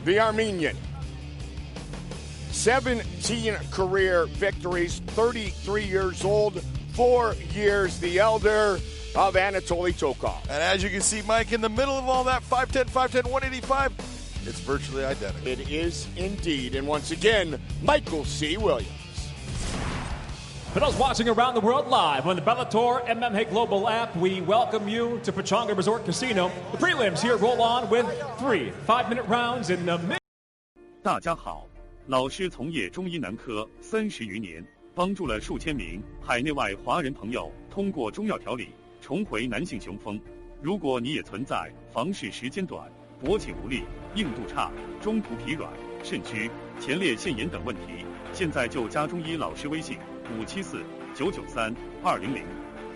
the Armenian. 17 career victories, 33 years old, 4 years the elder of Anatoly Tokov. And as you can see, Mike, in the middle of all that, 5'10", 185, it's virtually identical. It is indeed. And once again, Michael C. Williams. For those watching around the world live on the Bellator MMA Global app, we welcome you to Pechanga Resort Casino. The prelims here roll on with 3 5-minute rounds in the mid. 大家好，老师从业中医男科30余年，帮助了数千名海内外华人朋友通过中药调理重回男性雄风。如果你也存在房事时间短、勃起无力、硬度差、中途疲软、肾虚、前列腺炎等问题，现在就加中医老师微信574-993-200，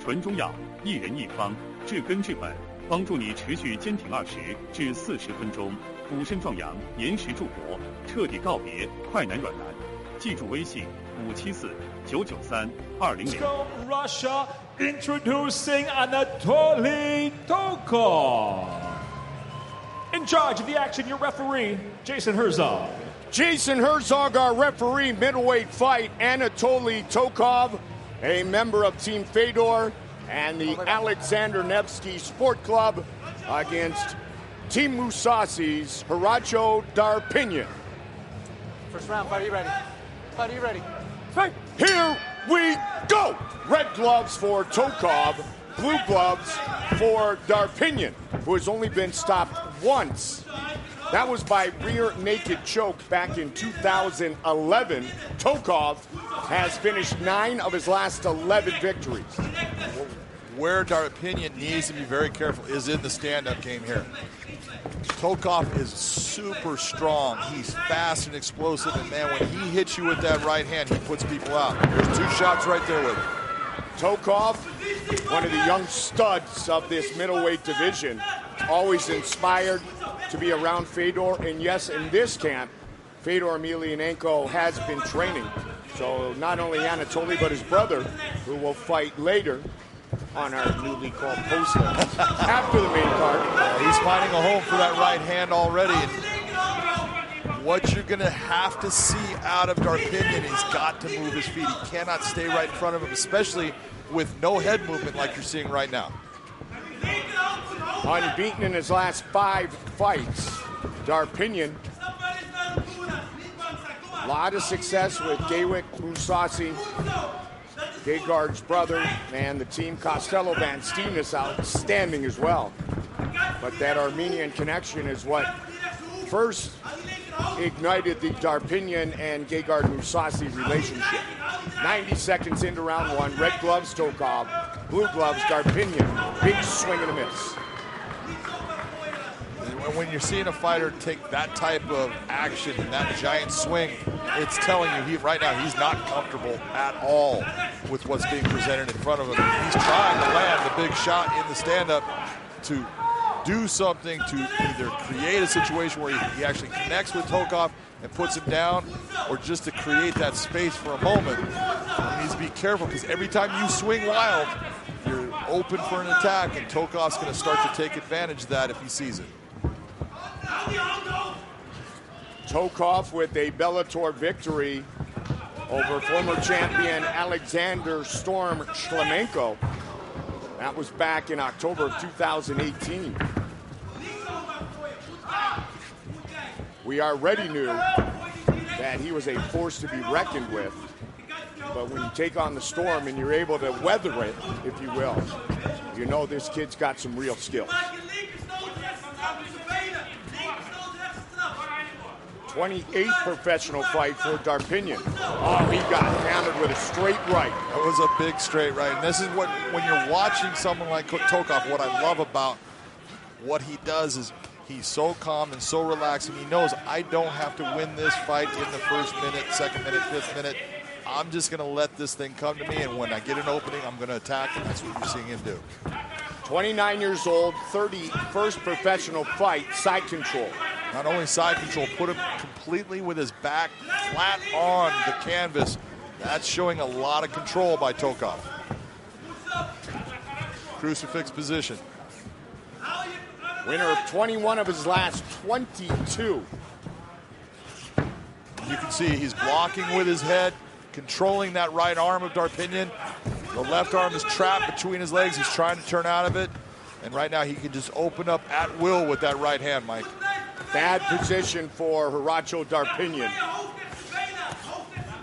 纯中药，一人一方，治根治本，帮助你持续坚挺20至40分钟，补肾壮阳，延时助勃，彻底告别快男软男。记住微信574-993-200。Go Russia, introducing Anatoly Tokov. In charge of the action, your referee, Jason Herzog. Jason Herzog, our referee, middleweight fight, Anatoly Tokov, a member of Team Fedor and the Alexander Nevsky Sport Club, against Team Musasi's Horacio Darpinian. First round, fight, are you ready? Fight, are you ready? Fight. Here we go! Red gloves for Tokov, blue gloves for Darpinian, who has only been stopped once. That was by rear naked choke back in 2011. Tokov has finished 9 of his last 11 victories. Where Darpinian needs to be very careful is in the stand-up game here. Tokov is super strong. He's fast and explosive, and man, when he hits you with that right hand, he puts people out. There's 2 shots right there with him. Tokov, one of the young studs of this middleweight division, always inspired to be around Fedor, and yes, in this camp, Fedor Emelianenko has been training. So not only Anatoly, but his brother, who will fight later on our newly called post after the main card. He's finding a home for that right hand already. And what you're going to have to see out of Darpinian, he's got to move his feet. He cannot stay right in front of him, especially with no head movement like you're seeing right now. Unbeaten in his last 5 fights, Darpinian. A lot of success with Gaywick Musasi, Gegard's brother, and the team Costello Van Steen is outstanding as well. But that Armenian connection is what first ignited the Darpinian and Gegard Musasi relationship. 90 seconds into round 1, red gloves Tokov, blue gloves Darpinian. Big swing and a miss. When you're seeing a fighter take that type of action and that giant swing, it's telling you right now he's not comfortable at all with what's being presented in front of him. He's trying to land the big shot in the stand-up to do something to either create a situation where he actually connects with Tokov and puts him down, or just to create that space for a moment. He needs to be careful, because every time you swing wild, you're open for an attack, and Tokov's going to start to take advantage of that if he sees it. Tokov with a Bellator victory over former champion Alexander Storm Shlemenko. That was back in October of 2018. We already knew that he was a force to be reckoned with. But when you take on the Storm and you're able to weather it, if you will, you know this kid's got some real skills. 28th professional fight for Darpinian. Oh, he got hammered with a straight right. That was a big straight right. And this is what, when you're watching someone like Tokov, what I love about what he does is he's so calm and so relaxed, and he knows I don't have to win this fight in the first minute, second minute, fifth minute. I'm just going to let this thing come to me, and when I get an opening, I'm going to attack, and that's what you're seeing him do. 29 years old, 31st professional fight, side control. Not only side control, put him completely with his back flat on the canvas. That's showing a lot of control by Tokov. Crucifix position. Winner of 21 of his last 22. You can see he's blocking with his head, controlling that right arm of Darpinian. The left arm is trapped between his legs. He's trying to turn out of it. And right now he can just open up at will with that right hand, Mike. Bad position for Horacio Darpinian.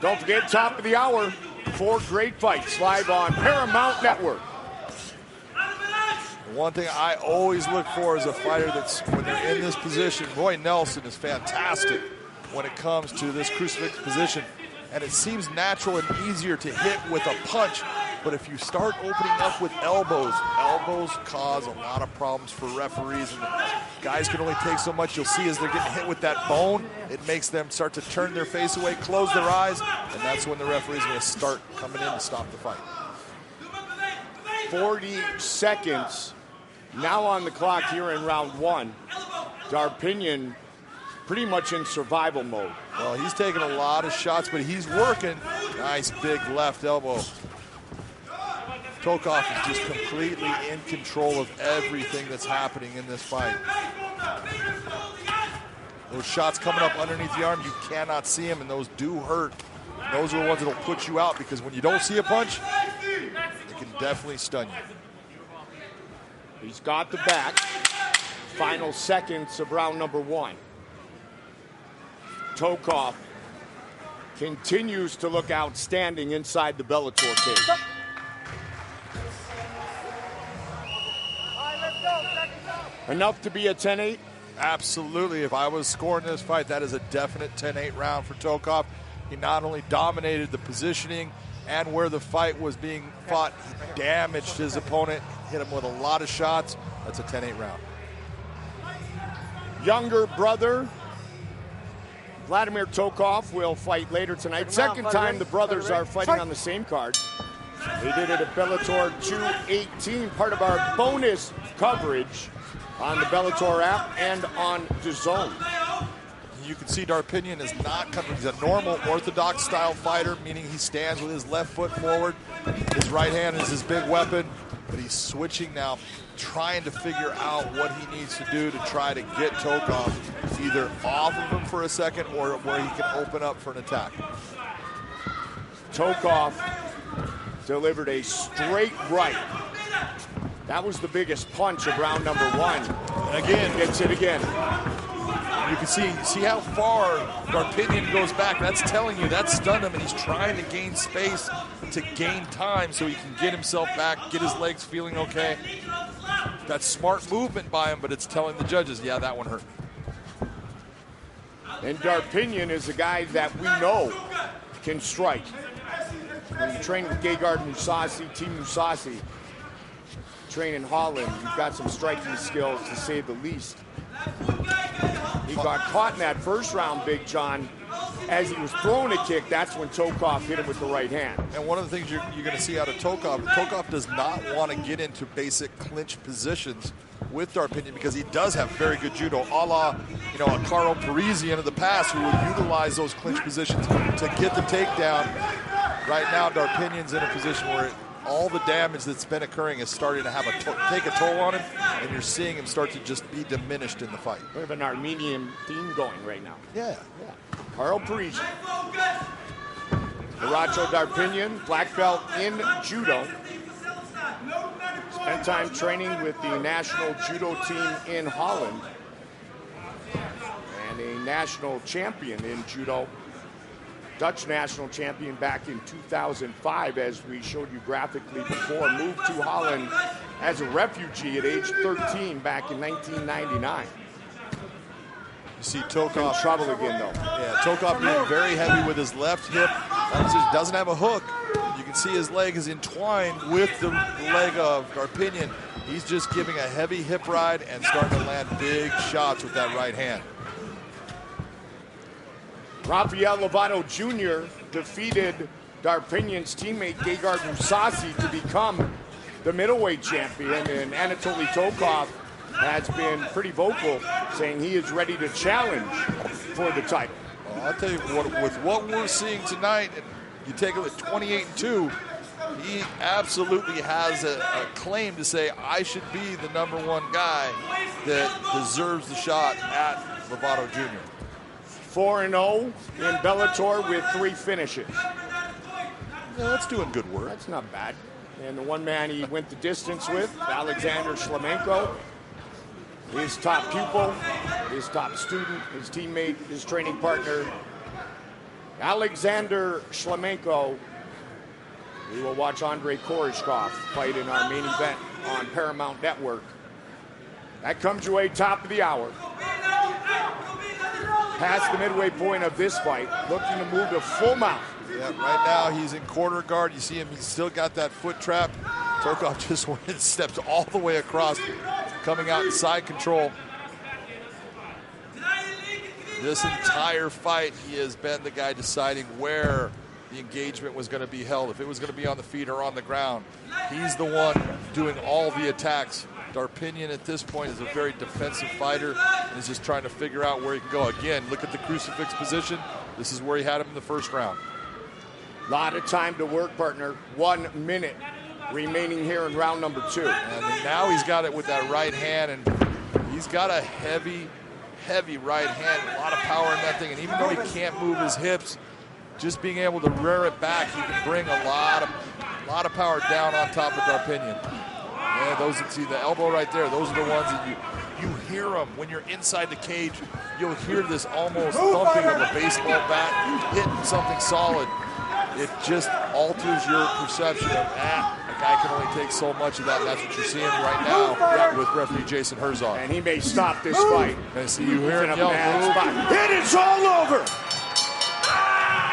Don't forget, top of the hour, 4 great fights live on Paramount Network. One thing I always look for is a fighter that's, when they're in this position, Roy Nelson is fantastic when it comes to this crucifix position. And it seems natural and easier to hit with a punch. But if you start opening up with elbows, elbows cause a lot of problems for referees. And guys can only take so much. You'll see as they're getting hit with that bone, it makes them start to turn their face away, close their eyes, and that's when the referee's going to start coming in to stop the fight. 40 seconds now on the clock here in round 1. Darpinian pretty much in survival mode. Well, he's taking a lot of shots, but he's working. Nice big left elbow. Tokov is just completely in control of everything that's happening in this fight. Those shots coming up underneath the arm, you cannot see them, and those do hurt. Those are the ones that will put you out, because when you don't see a punch, it can definitely stun you. He's got the back. Final seconds of round number 1. Tokov continues to look outstanding inside the Bellator cage. Enough to be a 10-8? Absolutely. If I was scoring this fight, that is a definite 10-8 round for Tokov. He not only dominated the positioning and where the fight was being fought, he damaged his opponent, hit him with a lot of shots. That's a 10-8 round. Younger brother Vladimir Tokov will fight later tonight. Second time the brothers are fighting on the same card. They did it at Bellator 218, part of our bonus coverage on the Bellator app and on DAZN. You can see Darpinian is not coming. He's a normal orthodox style fighter, meaning he stands with his left foot forward. His right hand is his big weapon, but he's switching now, trying to figure out what he needs to do to try to get Tokov either off of him for a second or where he can open up for an attack. Tokov delivered a straight right. That was the biggest punch of round number 1. And again, gets it again. You can see how far Darpinian goes back. That's telling you that stunned him, and he's trying to gain space to gain time so he can get himself back, get his legs feeling okay. That's smart movement by him, but it's telling the judges, yeah, that one hurt. And Darpinian is a guy that we know can strike. When you train with Gegard Mousasi, Team Mousasi, train in Holland, you've got some striking skills to say the least. He got caught in that first round, Big John. As he was throwing a kick, that's when Tokov hit him with the right hand. And one of the things you're going to see out of Tokov does not want to get into basic clinch positions with Darpinian because he does have very good judo, a la, a Carl Parisian of the past who would utilize those clinch positions to get the takedown. Right now, Darpinian's in a position where all the damage that's been occurring is starting to have take a toll on him, and you're seeing him start to just be diminished in the fight. We have an Armenian theme going right now. Yeah. Carl Parisian. Horacio Darpinian, black belt in judo. Spent time training with the national judo team in Holland. And a national champion in judo. Dutch national champion back in 2005, as we showed you graphically before. Moved to Holland as a refugee at age 13 back in 1999. You see Tokov in trouble again, though. Yeah, Tokov being very heavy with his left hip. He doesn't have a hook. You can see his leg is entwined with the leg of Darpinian. He's just giving a heavy hip ride and starting to land big shots with that right hand. Rafael Lovato Jr. defeated Darpinian's teammate Gegard Mousasi to become the middleweight champion, and Anatoly Tokov has been pretty vocal, saying he is ready to challenge for the title. Well, I'll tell you what, with what we're seeing tonight, and you take it at 28-2, he absolutely has a claim to say, I should be the #1 guy that deserves the shot at Lovato Jr. 4-0 in Bellator with 3 finishes. Yeah, that's doing good work. That's not bad. And the one man he went the distance with, Alexander Shlemenko, his top pupil, his top student, his teammate, his training partner, Alexander Shlemenko. We will watch Andrei Koreshkov fight in our main event on Paramount Network. That comes your way top of the hour. Past the midway point of this fight, looking to move to full mount. Yeah, right now he's in quarter guard. You see him, he's still got that foot trap. Tokov just went and stepped all the way across, coming out in side control. This entire fight, he has been the guy deciding where the engagement was going to be held. If it was going to be on the feet or on the ground, he's the one doing all the attacks. Darpinian at this point is a very defensive fighter and is just trying to figure out where he can go. Again, look at the crucifix position. This is where he had him in the first round. A lot of time to work, partner. 1 minute remaining here in round number 2. And now he's got it with that right hand, and he's got a heavy right hand, a lot of power in that thing. And even though he can't move his hips, just being able to rear it back, he can bring a lot of power down on top of Darpinian. Yeah, those, see the elbow right there, those are the ones that you hear them when you're inside the cage. You'll hear this almost thumping of a baseball bat hitting something solid. It just alters your perception of, a guy can only take so much of that. And that's what you're seeing right now with referee Jason Herzog. And he may stop this fight. And see, you hear him yell, move. It is all over.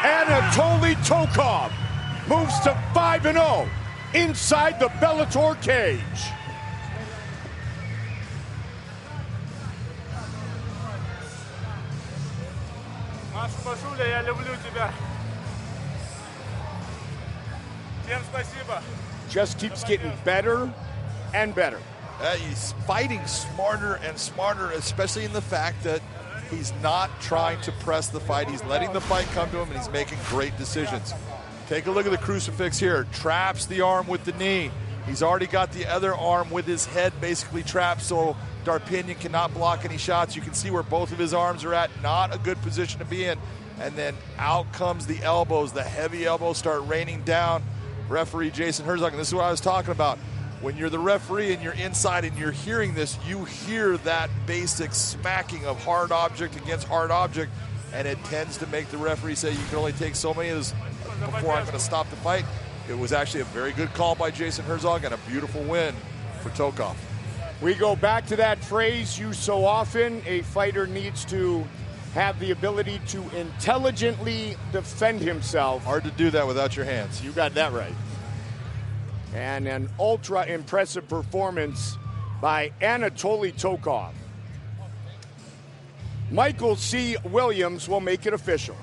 Anatoly Tokov moves to 5-0 inside the Bellator cage. Пашуля, я люблю тебя. Всем спасибо. Just keeps getting better and better. He's fighting smarter and smarter, especially in the fact that he's not trying to press the fight. He's letting the fight come to him, and he's making great decisions. Take a look at the crucifix here. Traps the arm with the knee. He's already got the other arm with his head basically trapped, so Darpinian cannot block any shots. You can see where both of his arms are at. Not a good position to be in. And then out comes the elbows. The heavy elbows start raining down. Referee Jason Herzog, and this is what I was talking about. When you're the referee and you're inside and you're hearing this, you hear that basic smacking of hard object against hard object, and it tends to make the referee say you can only take so many of this before I'm going to stop the fight. It was actually a very good call by Jason Herzog and a beautiful win for Tokov. We go back to that phrase used so often. A fighter needs to have the ability to intelligently defend himself. Hard to do that without your hands. You got that right. And an ultra impressive performance by Anatoly Tokov. Michael C. Williams will make it official.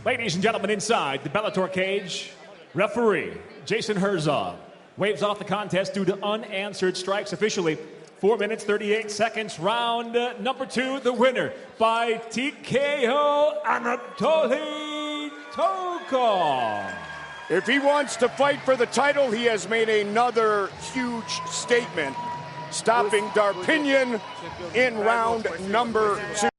Ladies and gentlemen, inside the Bellator cage, referee Jason Herzog waves off the contest due to unanswered strikes. Officially 4 minutes, 38 seconds. Round number 2, the winner by TKO, Anatoly Tokov. If he wants to fight for the title, he has made another huge statement, stopping Darpinian in round number 2.